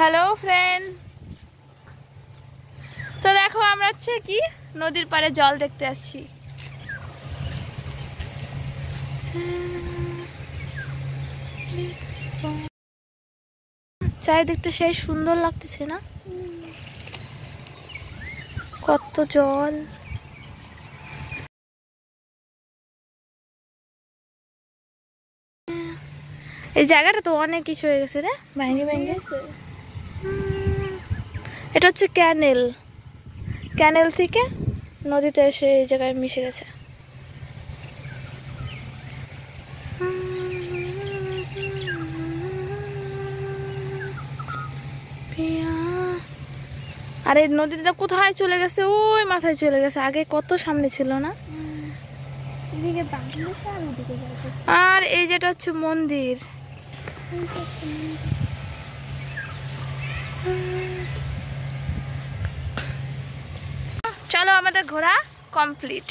Hello friend, তো দেখো আমরা হচ্ছে কি নদীর পাড়ে জল দেখতে আসছি। চারিদিকটা সেই সুন্দর লাগতেছে না? কত জল! এই জায়গাটা তো অনেক কিছু হয়ে গেছে রে, ভেঙে ভেঙে। এটা হচ্ছে ক্যানেল, ক্যানেল থেকে নদীতে এসে এই জায়গায় মিশে গেছে। আর এই নদীটা কোথায় চলে গেছে? ওই মাথায় চলে গেছে, আগে কত সামনে ছিল না? আর এই যেটা হচ্ছে মন্দির। চলো আমাদের ঘোরা কমপ্লিট।